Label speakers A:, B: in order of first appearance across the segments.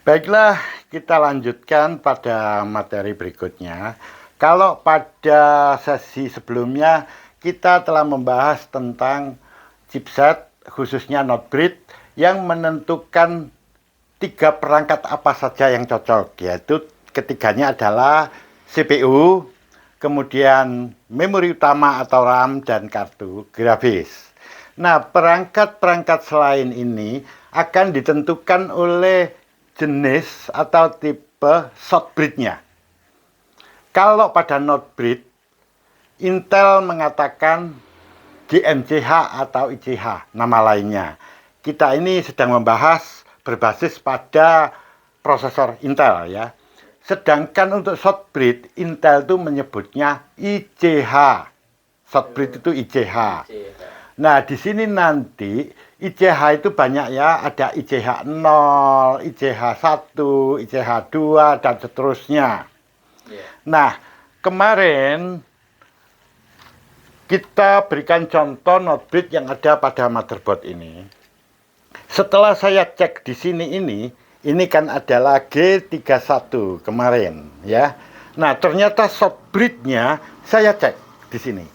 A: Baiklah, kita lanjutkan pada materi berikutnya. Kalau pada sesi sebelumnya kita telah membahas tentang chipset, khususnya Notebreed, yang menentukan 3 perangkat apa saja yang cocok, yaitu ketiganya adalah CPU, kemudian memori utama atau RAM, dan kartu grafis. Nah, perangkat-perangkat selain ini akan ditentukan oleh jenis atau tipe shortbread-nya. Kalau pada Notebreed, Intel mengatakan GMCH atau ICH, nama lainnya. Kita ini sedang membahas berbasis pada prosesor Intel ya. Sedangkan untuk shortbread, Intel itu menyebutnya ICH. Shortbread itu ICH. Nah, di sini nanti ICH itu banyak ya, ada ICH 0, ICH 1, ICH 2, dan seterusnya. Nah, kemarin kita berikan contoh Notebreed yang ada pada motherboard ini. Setelah saya cek di sini ini kan adalah G31 kemarin ya. Nah, ternyata shortbread-nya saya cek di sini.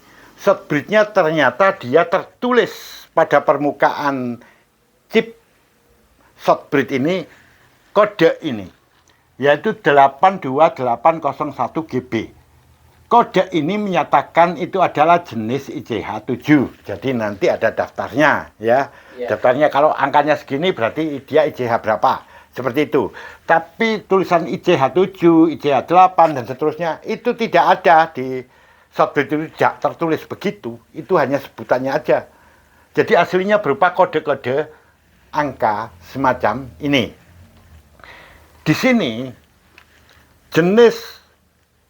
A: Shortbread-nya ternyata dia tertulis pada permukaan chip shortbread ini kode ini, yaitu 82801GB. Kode ini menyatakan itu adalah jenis ICH7. Jadi nanti ada daftarnya ya. Daftarnya kalau angkanya segini berarti dia ICH berapa. Seperti itu. Tapi tulisan ICH7, ICH8 dan seterusnya itu tidak ada di shortbread, itu tidak tertulis begitu. Itu hanya sebutannya aja. Jadi aslinya berupa kode-kode angka semacam ini. Di sini jenis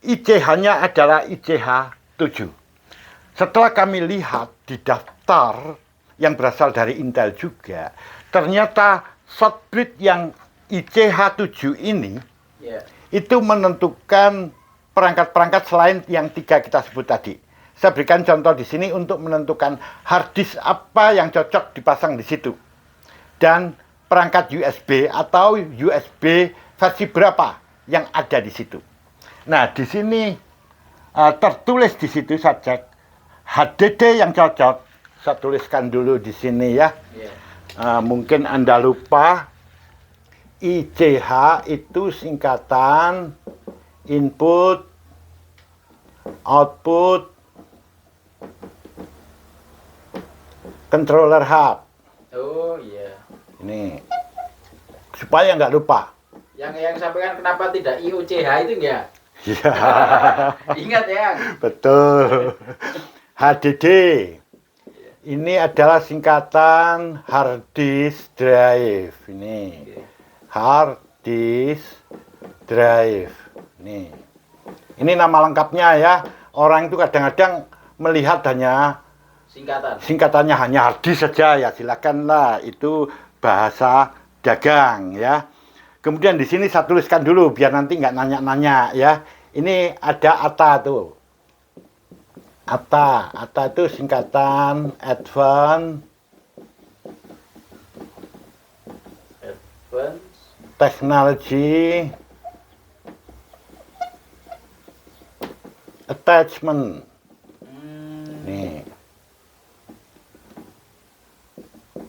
A: ICH-nya adalah ICH7. Setelah kami lihat di daftar yang berasal dari Intel juga, ternyata shortbread yang ICH7 ini itu menentukan perangkat-perangkat selain yang 3 kita sebut tadi. Saya berikan contoh di sini untuk menentukan hard disk apa yang cocok dipasang di situ. Dan perangkat USB atau USB versi berapa yang ada di situ. Nah, di sini tertulis di situ saya cek HDD yang cocok. Saya tuliskan dulu di sini ya. Mungkin Anda lupa. ICH itu singkatan input, output, controller hub.
B: Oh iya.
A: Ini supaya nggak lupa.
B: Yang sampaikan kenapa tidak IOCH itu enggak?
A: Ya.
B: Ingat ya.
A: Betul. HDD. Ini adalah singkatan hard disk drive. Ini. Hard disk drive. Ini nama lengkapnya ya. Orang itu kadang-kadang melihat hanya singkatannya hanya hard disk saja ya. Silakanlah, itu bahasa dagang ya. Kemudian di sini saya tuliskan dulu biar nanti nggak nanya-nanya ya. Ini ada ATA tuh. ATA itu singkatan Advanced Technology Attachment. Nih.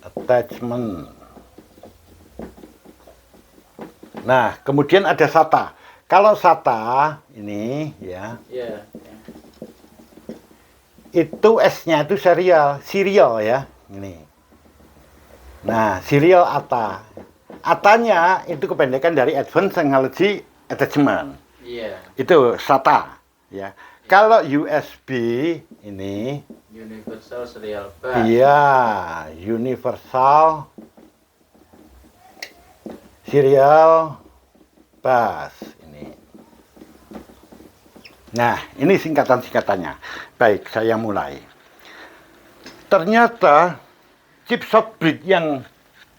A: Attachment. Nah, kemudian ada SATA. Kalau SATA ini ya, itu S-nya itu serial ya. Ini. Nah, serial ATA. ATA-nya itu kependekan dari Advanced Technology Attachment. Itu SATA ya. Kalau USB ini
B: Universal Serial Bus.
A: Iya, Universal Serial Bus ini. Nah, ini singkatan-singkatannya. Baik, saya mulai. Ternyata chip shortbread yang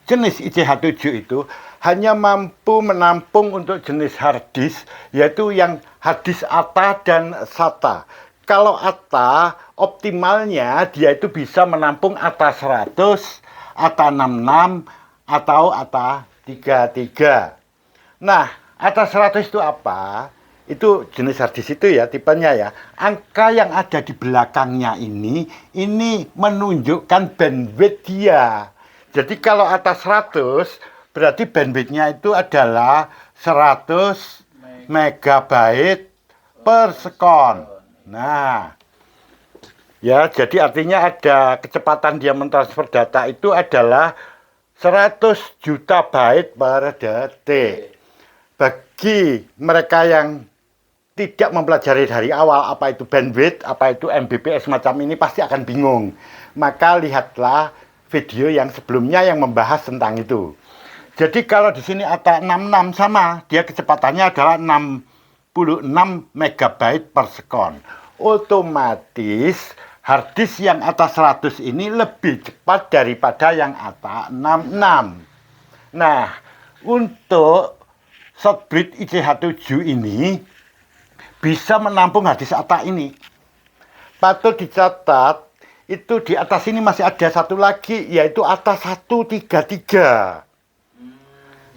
A: jenis ICH7 itu hanya mampu menampung untuk jenis hard disk, yaitu yang hard disk ATA dan SATA. Kalau ATA, optimalnya dia itu bisa menampung ATA 100, ATA 66, atau ATA 33. Nah, atas 100 itu apa? Itu jenis harddisk itu ya, tipenya ya. Angka yang ada di belakangnya ini menunjukkan bandwidth dia. Jadi kalau atas 100, berarti bandwidthnya itu adalah 100 megabyte per sekon. Nah, ya, jadi artinya ada kecepatan dia mentransfer data itu adalah 100 juta byte per detik. Bagi mereka yang tidak mempelajari dari awal apa itu bandwidth, apa itu Mbps semacam ini pasti akan bingung. Maka lihatlah video yang sebelumnya yang membahas tentang itu. Jadi kalau di sini ada 66 sama, dia kecepatannya adalah 66 megabyte per sekon. Otomatis harddisk yang atas 100 ini lebih cepat daripada yang atas 66. Nah, untuk Shortbridge ICH7 ini bisa menampung harddisk SATA ini. Patut dicatat, itu di atas ini masih ada satu lagi, yaitu atas 133.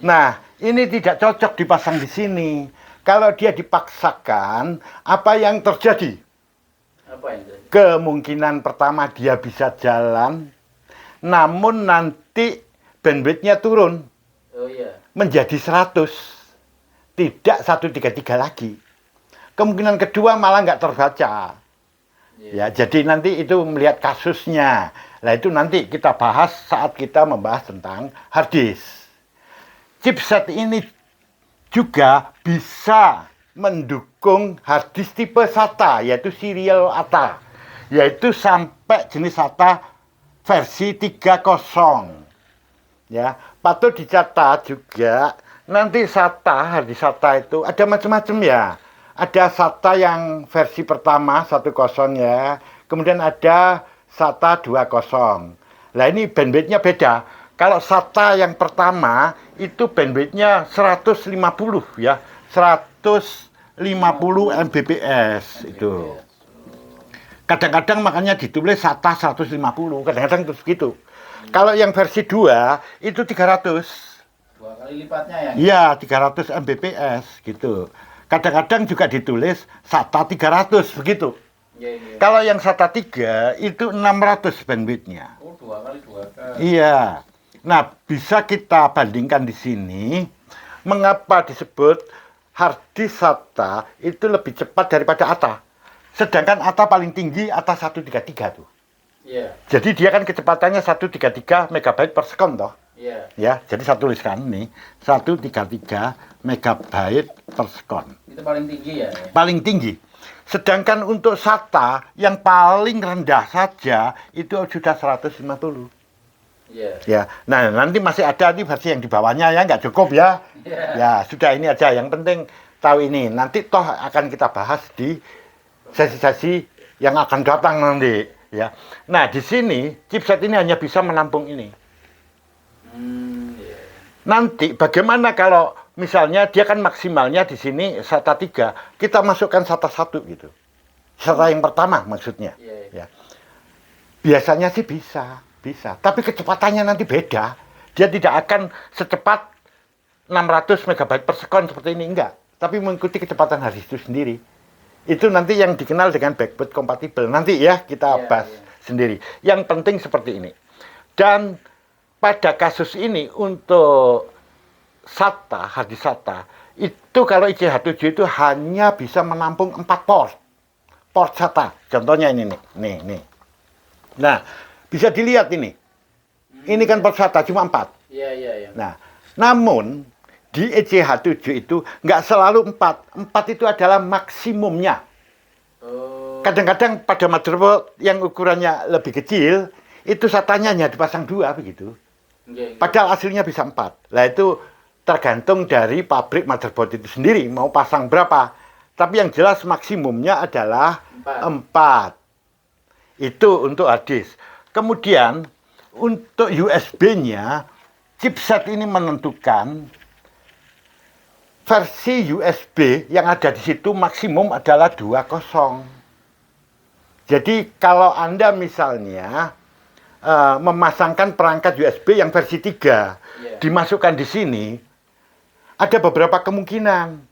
A: Nah, ini tidak cocok dipasang di sini. Kalau dia dipaksakan, apa yang terjadi?
B: Apa yang terjadi?
A: Kemungkinan pertama dia bisa jalan, namun nanti bandwidth-nya turun.
B: Oh iya.
A: Menjadi 100. Tidak 133 lagi. Kemungkinan kedua malah nggak terbaca. Ya, jadi nanti itu melihat kasusnya. Nah, itu nanti kita bahas saat kita membahas tentang harddisk. Chipset ini juga bisa mendukung harddisk tipe SATA, yaitu serial ATA. Yaitu sampai jenis SATA versi 3.0. Ya, patut dicatat juga nanti SATA, harddisk SATA itu ada macam-macam ya. Ada SATA yang versi pertama 1.0 ya. Kemudian ada SATA 2.0. Nah, ini bandwidth-nya beda. Kalau SATA yang pertama itu bandwidth-nya 150 ya. 150 Mbps itu. Kadang-kadang makanya ditulis SATA 150, kadang-kadang terus gitu. Kalau yang versi 2 itu 300.
B: 2 kali lipatnya ya?
A: Iya, 300 Mbps gitu. Kadang-kadang juga ditulis SATA 300 begitu.
B: Iya.
A: Kalau yang SATA 3 itu 600 bandwidth-nya.
B: Oh, 2 kali 2 kali.
A: Iya. Nah, bisa kita bandingkan di sini mengapa disebut harddisk SATA itu lebih cepat daripada ATA. Sedangkan ATA paling tinggi atas 133 tuh.
B: Iya.
A: Jadi dia kan kecepatannya 133 megabyte per sekon toh.
B: Iya.
A: Ya, jadi saya tuliskan nih 133 megabyte per sekon.
B: Itu paling tinggi ya?
A: Paling tinggi. Sedangkan untuk SATA yang paling rendah saja itu sudah 150.
B: Iya.
A: Ya, nah nanti masih ada nih versi yang di bawahnya ya, nggak cukup ya.
B: Iya.
A: Ya, sudah ini aja. Yang penting tahu ini. Nanti toh akan kita bahas di sesi-sesi yang akan datang nanti. Ya. Nah, di sini chipset ini hanya bisa menampung ini.
B: Iya.
A: Nanti bagaimana kalau misalnya dia kan maksimalnya di sini SATA 3, kita masukkan SATA 1 gitu. SATA yang pertama maksudnya.
B: Iya.
A: Ya. Biasanya sih bisa. Tapi kecepatannya nanti beda. Dia tidak akan secepat 600 megabyte per sekon seperti ini, enggak. Tapi mengikuti kecepatan harddisk itu sendiri. Itu nanti yang dikenal dengan backbone kompatibel. Nanti ya kita bahas sendiri. Yang penting seperti ini. Dan pada kasus ini untuk SATA, harddisk SATA, itu kalau ICH7 itu hanya bisa menampung 4 port. Port SATA. Contohnya ini nih. Nih. Nah, bisa dilihat ini. Ini kan port SATA cuma 4.
B: Iya.
A: Nah, namun di ICH7 itu nggak selalu 4. 4 itu adalah maksimumnya.
B: Oh.
A: Kadang-kadang pada motherboard yang ukurannya lebih kecil, itu SATA-nya hanya dipasang 2 begitu.
B: Iya.
A: Padahal aslinya bisa 4. Nah, itu tergantung dari pabrik motherboard itu sendiri mau pasang berapa. Tapi yang jelas maksimumnya adalah 4. Itu untuk harddisk. Kemudian untuk USB-nya, chipset ini menentukan versi USB yang ada di situ maksimum adalah 2.0. Jadi kalau Anda misalnya memasangkan perangkat USB yang versi 3, dimasukkan di sini, ada beberapa kemungkinan.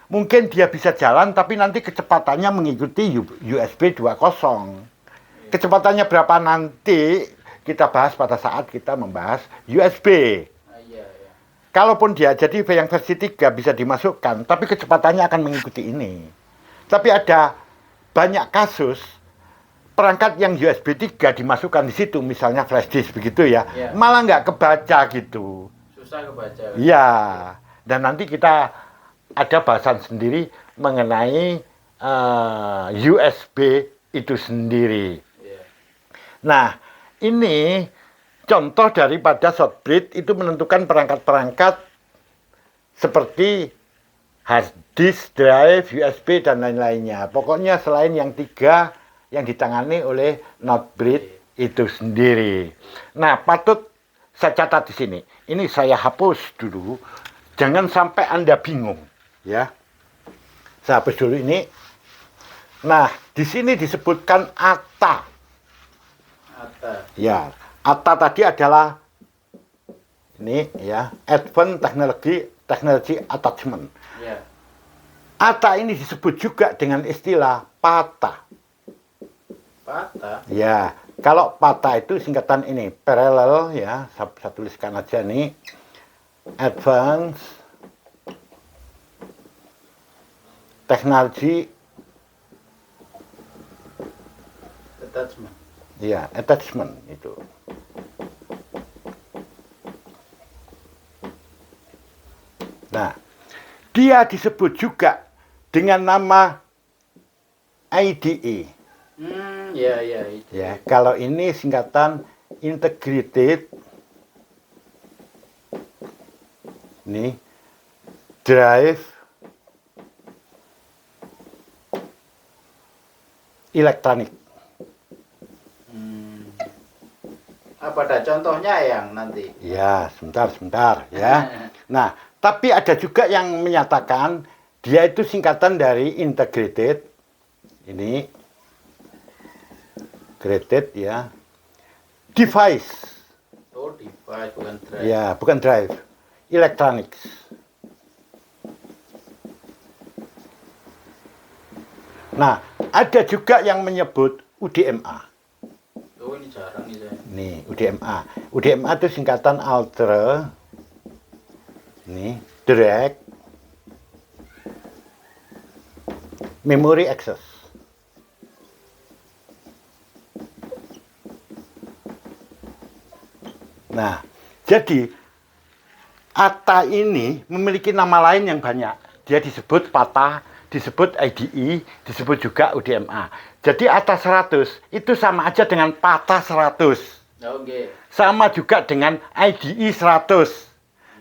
A: Mungkin dia bisa jalan tapi nanti kecepatannya mengikuti USB 2.0. Kecepatannya berapa nanti kita bahas pada saat kita membahas USB.
B: Iya, iya.
A: Kalaupun dia jadi yang versi 3 bisa dimasukkan, tapi kecepatannya akan mengikuti ini. Tapi ada banyak kasus perangkat yang USB 3 dimasukkan di situ, misalnya flash disk begitu ya,
B: Ya.
A: malah nggak kebaca gitu.
B: Susah kebaca.
A: Iya, dan nanti kita ada bahasan sendiri mengenai USB itu sendiri.
B: Iya.
A: Nah, ini contoh daripada shortbreed itu menentukan perangkat-perangkat seperti hard disk, drive, USB, dan lain-lainnya. Pokoknya selain yang 3 yang ditangani oleh Notebreed itu sendiri. Nah, patut saya catat di sini. Ini saya hapus dulu. Jangan sampai Anda bingung, ya. Saya hapus dulu ini. Nah, di sini disebutkan ATA.
B: ATA.
A: Ya, ATA tadi adalah ini ya, Advanced Technology Attachment.
B: Ya.
A: ATA ini disebut juga dengan istilah PATA.
B: PATA.
A: Ya, kalau PATA itu singkatan ini, parallel ya, saya tuliskan aja nih. Advanced Technology
B: Attachment.
A: ya, attachment itu. Nah, dia disebut juga dengan nama IDE.
B: Ya, ya.
A: Ya, kalau ini singkatan Integrated ini Drive Electronic.
B: Apa ada contohnya yang nanti?
A: Ya, sebentar ya. Nah, tapi ada juga yang menyatakan dia itu singkatan dari Integrated ini Integrated ya Device.
B: Oh, device bukan drive.
A: Ya, bukan drive. Electronics. Nah, ada juga yang menyebut UDMA.
B: Oh, ini jarang nih saya.
A: Nih, UDMA. UDMA itu singkatan Ultra. Nih, Direct Memory Access. Nah, jadi ATA ini memiliki nama lain yang banyak. Dia disebut PATA, disebut IDE, disebut juga UDMA. Jadi ATA 100 itu sama aja dengan PATA 100.
B: Oke.
A: Sama juga dengan IDE 100.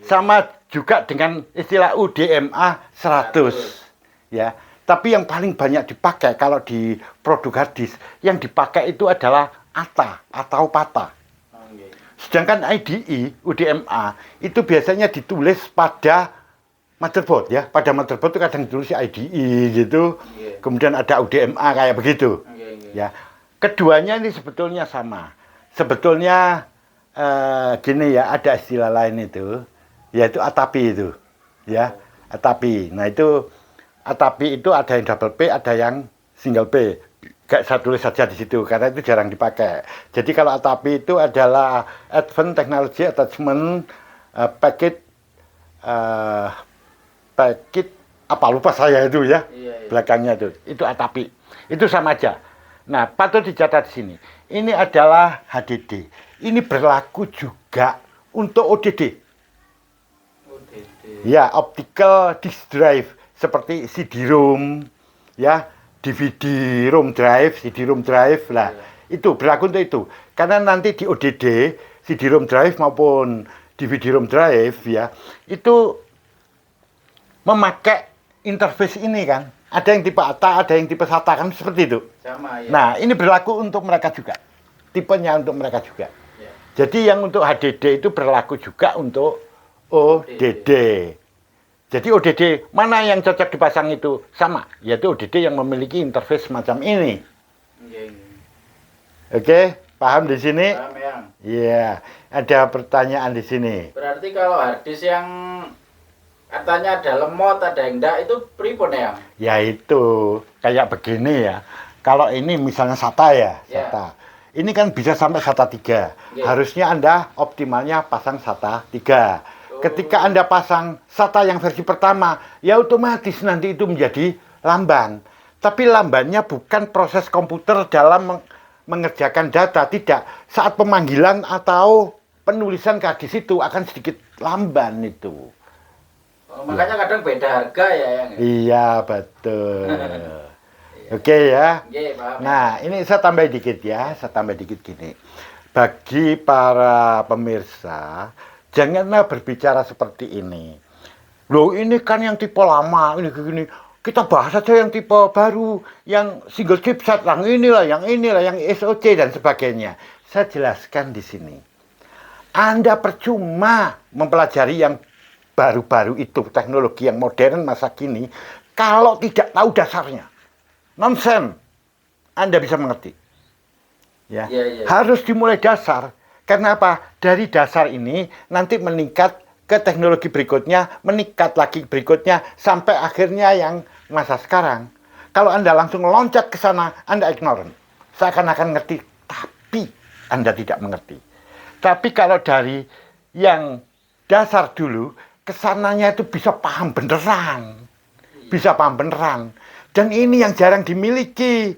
A: Sama juga dengan istilah UDMA 100. Ya, tapi yang paling banyak dipakai kalau di produk hard disk, yang dipakai itu adalah ATA atau PATA.
B: Oke.
A: Sedangkan IDE, UDMA itu biasanya ditulis pada motherboard ya. Pada motherboard itu kadang ditulis IDE gitu.
B: Iya.
A: Kemudian ada UDMA kayak begitu.
B: Oke.
A: Ya. Keduanya ini sebetulnya sama. Sebetulnya gini ya, ada istilah lain itu, yaitu ATAPI itu. Ya, ATAPI. Nah, itu ATAPI itu ada yang double P, ada yang single P. Gak saya tulis saja di situ karena itu jarang dipakai. Jadi kalau ATAPI itu adalah Advanced Technology Attachment Packet apa lupa saya itu ya.
B: Iya.
A: Belakangnya itu ATAPI. Itu sama aja. Nah, patut dicatat di sini. Ini adalah HDD. Ini berlaku juga untuk ODD.
B: ODD.
A: Ya, Optical Disk Drive seperti CD-ROM ya. DVD-ROM drive, CD-ROM drive lah. Itu berlaku untuk itu. Karena nanti di ODD, CD-ROM drive maupun DVD-ROM drive ya, itu memakai interface ini kan. Ada yang tipe ATA, ada yang tipe SATA kan seperti itu.
B: Sama ya.
A: Nah, ini berlaku untuk mereka juga. Tipenya untuk mereka juga.
B: Ya.
A: Jadi yang untuk HDD itu berlaku juga untuk ODD. Jadi ODD mana yang cocok dipasang itu sama, yaitu ODD yang memiliki interface semacam ini. Oke, paham di sini?
B: Paham ya.
A: Iya, ada pertanyaan di sini.
B: Berarti kalau harddisk yang Katanya ada lemot, ada yang enggak, itu pripun ya?
A: Ya itu kayak begini ya. Kalau ini misalnya SATA ya,
B: Ya.
A: SATA. Ini kan bisa sampai SATA 3.
B: Ya.
A: Harusnya Anda optimalnya pasang SATA 3. Ketika Anda pasang SATA yang versi pertama, ya otomatis nanti itu menjadi lamban. Tapi lambannya bukan proses komputer dalam mengerjakan data, tidak. Saat pemanggilan atau penulisan di situ akan sedikit lamban itu.
B: Oh, makanya kadang beda harga ya yang.
A: Iya, betul. Oke ya.
B: Nggih, paham.
A: Nah, ini saya tambah dikit ya, saya tambah dikit gini. Bagi para pemirsa, janganlah berbicara seperti ini. Loh, ini kan yang tipe lama, ini gini. Kita bahas saja yang tipe baru, yang single chipset, yang inilah, yang SoC dan sebagainya. Saya jelaskan di sini. Anda percuma mempelajari yang baru-baru itu, teknologi yang modern masa kini, kalau tidak tahu dasarnya. Nonsen. Anda bisa mengerti. Ya.
B: Ya.
A: Harus dimulai dasar. Karena apa? Dari dasar ini nanti meningkat ke teknologi berikutnya, meningkat lagi berikutnya, sampai akhirnya yang masa sekarang. Kalau Anda langsung loncat ke sana, Anda ignorant. Seakan-akan ngerti, tapi Anda tidak mengerti. Tapi kalau dari yang dasar dulu, kesananya itu bisa paham beneran. Bisa paham beneran. Dan ini yang jarang dimiliki.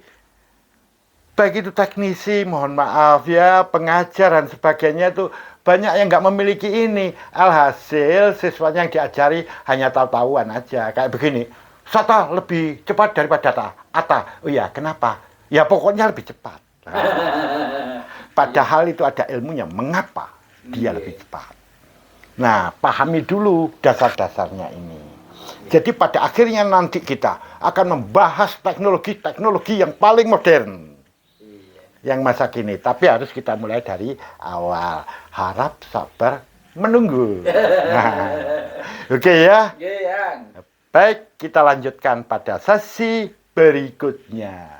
A: Baik itu teknisi, mohon maaf ya, pengajar dan sebagainya itu banyak yang nggak memiliki ini. Alhasil siswanya yang diajari hanya tahu-tahuan aja. Kayak begini, SATA lebih cepat daripada ATA. Oh iya, kenapa? Ya pokoknya lebih cepat. Nah, padahal itu ada ilmunya. Mengapa dia lebih cepat? Nah, pahami dulu dasar-dasarnya ini. Jadi pada akhirnya nanti kita akan membahas teknologi-teknologi yang paling modern. Yang masa kini. Tapi harus kita mulai dari awal. Harap, sabar, menunggu. Nah, oke ya?
B: Nggih, Yang.
A: Baik, kita lanjutkan pada sesi berikutnya.